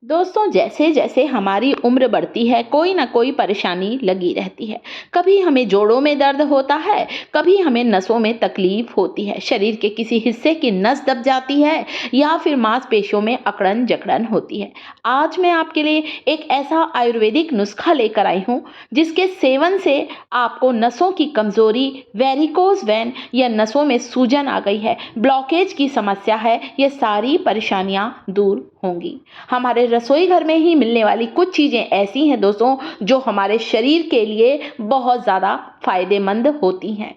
दोस्तों, जैसे जैसे हमारी उम्र बढ़ती है कोई ना कोई परेशानी लगी रहती है। कभी हमें जोड़ों में दर्द होता है, कभी हमें नसों में तकलीफ होती है, शरीर के किसी हिस्से की नस दब जाती है या फिर मांसपेशियों में अकड़न जकड़न होती है। आज मैं आपके लिए एक ऐसा आयुर्वेदिक नुस्खा लेकर आई हूँ जिसके सेवन से आपको नसों की कमजोरी, वेरिकोज वेन या नसों में सूजन आ गई है, ब्लॉकेज की समस्या है, ये सारी परेशानियां दूर होंगी। हमारे रसोई घर में ही मिलने वाली कुछ चीज़ें ऐसी हैं दोस्तों जो हमारे शरीर के लिए बहुत ज़्यादा फायदेमंद होती हैं।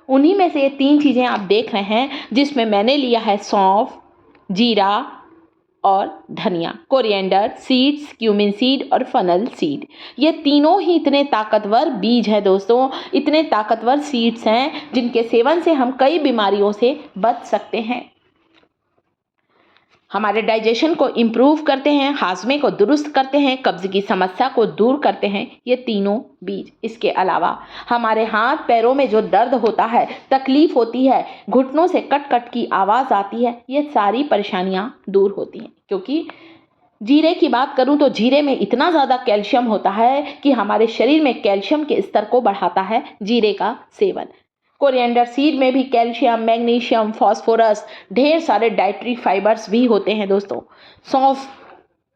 उन्हीं में से ये 3 चीज़ें आप देख रहे हैं जिसमें मैंने लिया है सौंफ, जीरा और धनिया, कोरिएंडर सीड्स, क्यूमिन सीड और फनल सीड। ये तीनों ही इतने ताकतवर बीज हैं दोस्तों, इतने ताकतवर सीड्स हैं जिनके सेवन से हम कई बीमारियों से बच सकते हैं। हमारे डाइजेशन को इम्प्रूव करते हैं, हाजमे को दुरुस्त करते हैं, कब्ज की समस्या को दूर करते हैं ये तीनों बीज। इसके अलावा हमारे हाथ पैरों में जो दर्द होता है, तकलीफ होती है, घुटनों से कट कट की आवाज़ आती है, ये सारी परेशानियां दूर होती हैं। क्योंकि जीरे की बात करूं तो जीरे में इतना ज़्यादा कैल्शियम होता है कि हमारे शरीर में कैल्शियम के स्तर को बढ़ाता है जीरे का सेवन। कोरिएंडर सीड में भी कैल्शियम, मैग्नीशियम, फास्फोरस, ढेर सारे डाइटरी फाइबर्स भी होते हैं दोस्तों। सौंफ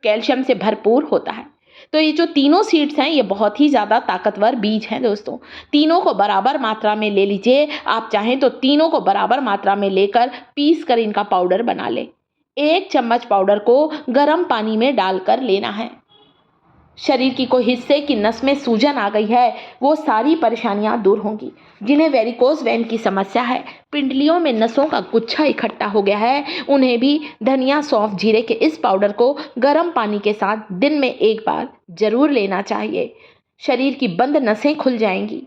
कैल्शियम से भरपूर होता है। तो ये जो तीनों सीड्स हैं ये बहुत ही ज़्यादा ताकतवर बीज हैं दोस्तों। तीनों को बराबर मात्रा में ले लीजिए। आप चाहें तो तीनों को बराबर मात्रा में लेकर पीस कर इनका पाउडर बना लें। 1 चम्मच पाउडर को गर्म पानी में डालकर लेना है। शरीर की कोई हिस्से की नस में सूजन आ गई है, वो सारी परेशानियां दूर होंगी। जिन्हें वेरिकोज वेन की समस्या है, पिंडलियों में नसों का गुच्छा इकट्ठा हो गया है, उन्हें भी धनिया, सौंफ, जीरे के इस पाउडर को गर्म पानी के साथ दिन में 1 बार जरूर लेना चाहिए। शरीर की बंद नसें खुल जाएंगी।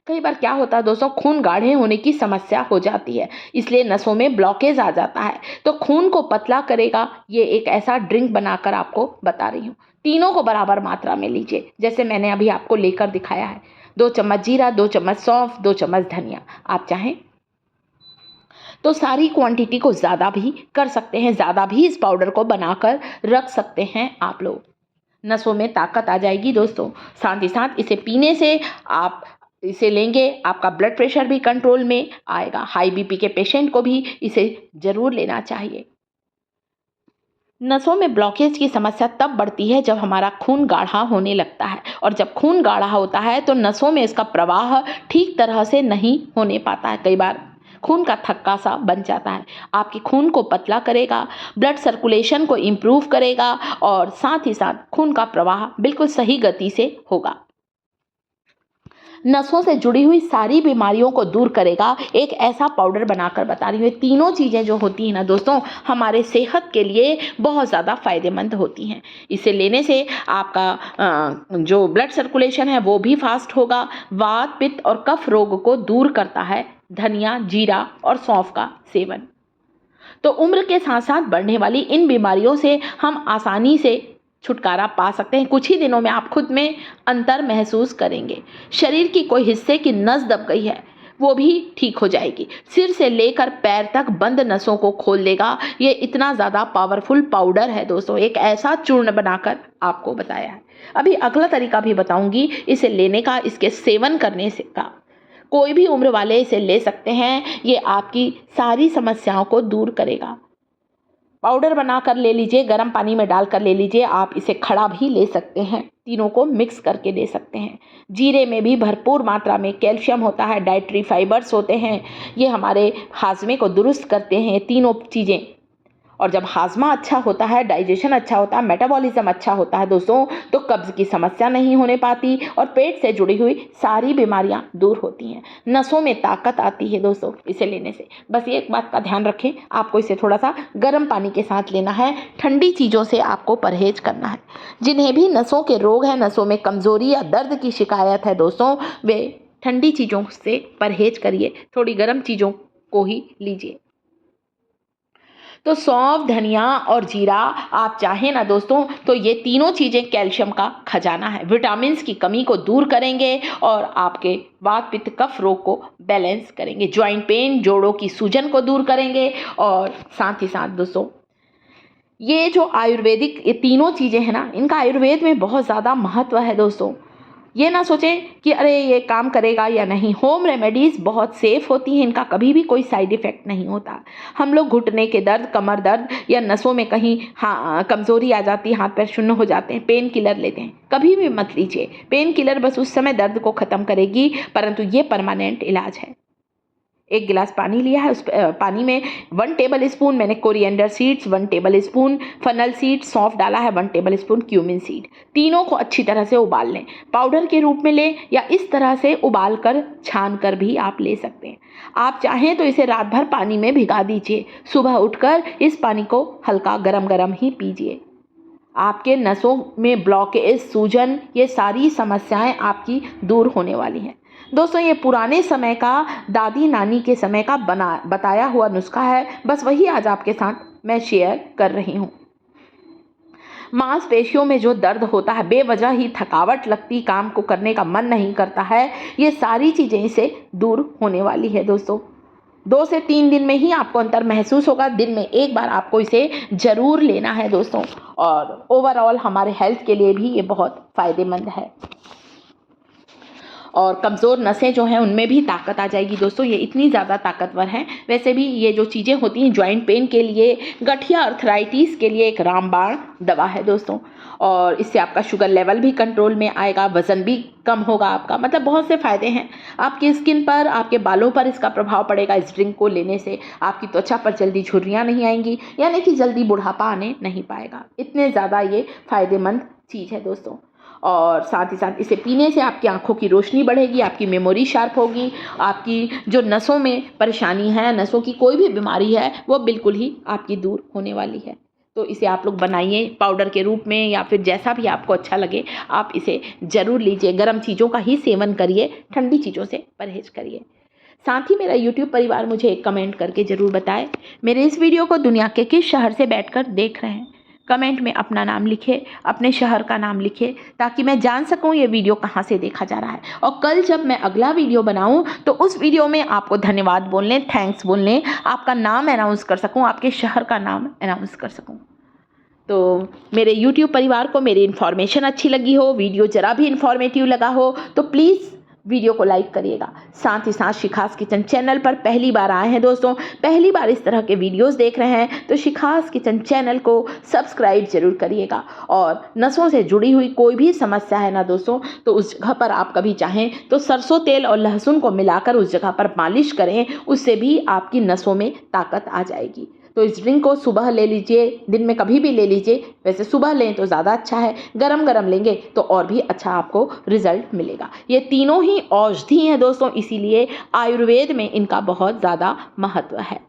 कई बार क्या होता है दोस्तों, खून गाढ़े होने की समस्या हो जाती है, इसलिए नसों में ब्लॉकेज आ जाता है। तो खून को पतला करेगा ये एक ऐसा ड्रिंक बनाकर आपको बता रही हूँ। तीनों को बराबर मात्रा में लीजिए जैसे मैंने अभी आपको लेकर दिखाया है। 2 चम्मच जीरा, 2 चम्मच सौंफ, 2 चम्मच धनिया। आप चाहें तो सारी क्वांटिटी को ज़्यादा भी कर सकते हैं, ज़्यादा भी इस पाउडर को बनाकर रख सकते हैं आप लोग। नसों में ताकत आ जाएगी दोस्तों। साथ ही साथ इसे पीने से, आप इसे लेंगे आपका ब्लड प्रेशर भी कंट्रोल में आएगा। हाई बीपी के पेशेंट को भी इसे ज़रूर लेना चाहिए। नसों में ब्लॉकेज की समस्या तब बढ़ती है जब हमारा खून गाढ़ा होने लगता है, और जब खून गाढ़ा होता है तो नसों में इसका प्रवाह ठीक तरह से नहीं होने पाता है। कई बार खून का थक्का सा बन जाता है। आपके खून को पतला करेगा, ब्लड सर्कुलेशन को इम्प्रूव करेगा और साथ ही साथ खून का प्रवाह बिल्कुल सही गति से होगा। नसों से जुड़ी हुई सारी बीमारियों को दूर करेगा। एक ऐसा पाउडर बनाकर बता रही हूँ। तीनों चीज़ें जो होती हैं ना दोस्तों, हमारे सेहत के लिए बहुत ज़्यादा फायदेमंद होती हैं। इसे लेने से आपका जो ब्लड सर्कुलेशन है वो भी फास्ट होगा। वात, पित्त और कफ रोग को दूर करता है धनिया, जीरा और सौंफ का सेवन। तो उम्र के साथ साथ बढ़ने वाली इन बीमारियों से हम आसानी से छुटकारा पा सकते हैं। कुछ ही दिनों में आप खुद में अंतर महसूस करेंगे। शरीर की कोई हिस्से की नस दब गई है वो भी ठीक हो जाएगी। सिर से लेकर पैर तक बंद नसों को खोल देगा। ये इतना ज़्यादा पावरफुल पाउडर है दोस्तों। एक ऐसा चूर्ण बनाकर आपको बताया है। अभी अगला तरीका भी बताऊंगी इसे लेने का, इसके सेवन करने से का। कोई भी उम्र वाले इसे ले सकते हैं। ये आपकी सारी समस्याओं को दूर करेगा। पाउडर बनाकर ले लीजिए, गर्म पानी में डालकर ले लीजिए। आप इसे खड़ा भी ले सकते हैं, तीनों को मिक्स करके ले सकते हैं। जीरे में भी भरपूर मात्रा में कैल्शियम होता है, डाइटरी फाइबर्स होते हैं। ये हमारे हाजमे को दुरुस्त करते हैं तीनों चीज़ें। और जब हाजमा अच्छा होता है, डाइजेशन अच्छा होता है, मेटाबॉलिज्म अच्छा होता है दोस्तों, तो कब्ज की समस्या नहीं होने पाती और पेट से जुड़ी हुई सारी बीमारियां दूर होती हैं। नसों में ताकत आती है दोस्तों इसे लेने से। बस एक बात का ध्यान रखें, आपको इसे थोड़ा सा गर्म पानी के साथ लेना है। ठंडी चीज़ों से आपको परहेज करना है। जिन्हें भी नसों के रोग है, नसों में कमज़ोरी या दर्द की शिकायत है दोस्तों, वे ठंडी चीज़ों से परहेज करिए, थोड़ी गर्म चीज़ों को ही लीजिए। तो सौंफ, धनिया और जीरा, आप चाहें ना दोस्तों तो ये तीनों चीज़ें कैल्शियम का खजाना है। विटामिन की कमी को दूर करेंगे और आपके वात, पित्त, कफ रोग को बैलेंस करेंगे। जॉइंट पेन, जोड़ों की सूजन को दूर करेंगे और साथ ही साथ दोस्तों ये जो आयुर्वेदिक ये तीनों चीज़ें हैं ना, इनका आयुर्वेद में बहुत ज़्यादा महत्व है दोस्तों। ये ना सोचें कि अरे ये काम करेगा या नहीं। होम रेमेडीज़ बहुत सेफ़ होती हैं, इनका कभी भी कोई साइड इफ़ेक्ट नहीं होता। हम लोग घुटने के दर्द, कमर दर्द या नसों में कहीं कमज़ोरी आ जाती है, हाथ पैर शून्य हो जाते हैं, पेन किलर लेते हैं। कभी भी मत लीजिए। पेन किलर बस उस समय दर्द को ख़त्म करेगी, परंतु ये परमानेंट इलाज है। 1 गिलास पानी लिया है, उस पानी में 1 टेबल स्पून मैंने coriander seeds, 1 table spoon funnel seed, सौंफ डाला है, 1 टेबल स्पून क्यूमिन सीड। तीनों को अच्छी तरह से उबाल लें। पाउडर के रूप में लें या इस तरह से उबाल कर छान कर भी आप ले सकते हैं। आप चाहें तो इसे रात भर पानी में भिगा दीजिए। सुबह उठकर इस पानी को हल्का गरम गरम ही पीजिए। आपके नसों में ब्लॉकेज, सूजन, ये सारी समस्याएं आपकी दूर होने वाली हैं। दोस्तों ये पुराने समय का, दादी नानी के समय का बताया हुआ नुस्खा है, बस वही आज आपके साथ मैं शेयर कर रही हूँ। मांसपेशियों में जो दर्द होता है, बेवजह ही थकावट लगती, काम को करने का मन नहीं करता है, ये सारी चीज़ें इससे दूर होने वाली है दोस्तों। 2 से 3 दिन में ही आपको अंतर महसूस होगा। दिन में 1 बार आपको इसे ज़रूर लेना है दोस्तों, और ओवरऑल हमारे हेल्थ के लिए भी ये बहुत फ़ायदेमंद है। और कमज़ोर नसें जो हैं उनमें भी ताकत आ जाएगी दोस्तों। ये इतनी ज़्यादा ताकतवर हैं। वैसे भी ये जो चीज़ें होती हैं जॉइंट पेन के लिए, गठिया अर्थराइटिस के लिए एक रामबाण दवा है दोस्तों। और इससे आपका शुगर लेवल भी कंट्रोल में आएगा, वज़न भी कम होगा आपका, मतलब बहुत से फ़ायदे हैं। आपकी स्किन पर, आपके बालों पर इसका प्रभाव पड़ेगा। इस ड्रिंक को लेने से आपकी त्वचा पर जल्दी झुर्रियाँ नहीं आएंगी, यानी कि जल्दी बुढ़ापा आने नहीं पाएगा। इतने ज़्यादा ये फ़ायदेमंद चीज़ है दोस्तों। और साथ ही साथ इसे पीने से आपकी आँखों की रोशनी बढ़ेगी, आपकी मेमोरी शार्प होगी, आपकी जो नसों में परेशानी है, नसों की कोई भी बीमारी है, वो बिल्कुल ही आपकी दूर होने वाली है। तो इसे आप लोग बनाइए पाउडर के रूप में, या फिर जैसा भी आपको अच्छा लगे आप इसे ज़रूर लीजिए। गर्म चीज़ों का ही सेवन करिए, ठंडी चीज़ों से परहेज करिए। साथ ही मेरा यूट्यूब परिवार मुझे एक कमेंट करके ज़रूर बताएं, मेरे इस वीडियो को दुनिया के किस शहर से बैठकर देख रहे हैं। कमेंट में अपना नाम लिखे, अपने शहर का नाम लिखे, ताकि मैं जान सकूं ये वीडियो कहाँ से देखा जा रहा है। और कल जब मैं अगला वीडियो बनाऊं तो उस वीडियो में आपको धन्यवाद बोलने, थैंक्स बोलने, आपका नाम अनाउंस कर सकूं, आपके शहर का नाम अनाउंस कर सकूं। तो मेरे YouTube परिवार को मेरी इन्फॉर्मेशन अच्छी लगी हो, वीडियो ज़रा भी इन्फॉर्मेटिव लगा हो तो प्लीज़ वीडियो को लाइक करिएगा। साथ ही साथ शिखास किचन चैनल पर पहली बार आए हैं दोस्तों, पहली बार इस तरह के वीडियोस देख रहे हैं तो शिखास किचन चैनल को सब्सक्राइब जरूर करिएगा। और नसों से जुड़ी हुई कोई भी समस्या है ना दोस्तों, तो उस जगह पर आप कभी चाहें तो सरसों तेल और लहसुन को मिलाकर उस जगह पर मालिश करें, उससे भी आपकी नसों में ताकत आ जाएगी। तो इस ड्रिंक को सुबह ले लीजिए, दिन में कभी भी ले लीजिए। वैसे सुबह लें तो ज़्यादा अच्छा है, गरम गरम लेंगे तो और भी अच्छा आपको रिजल्ट मिलेगा। ये तीनों ही औषधि हैं दोस्तों, इसीलिए आयुर्वेद में इनका बहुत ज़्यादा महत्व है।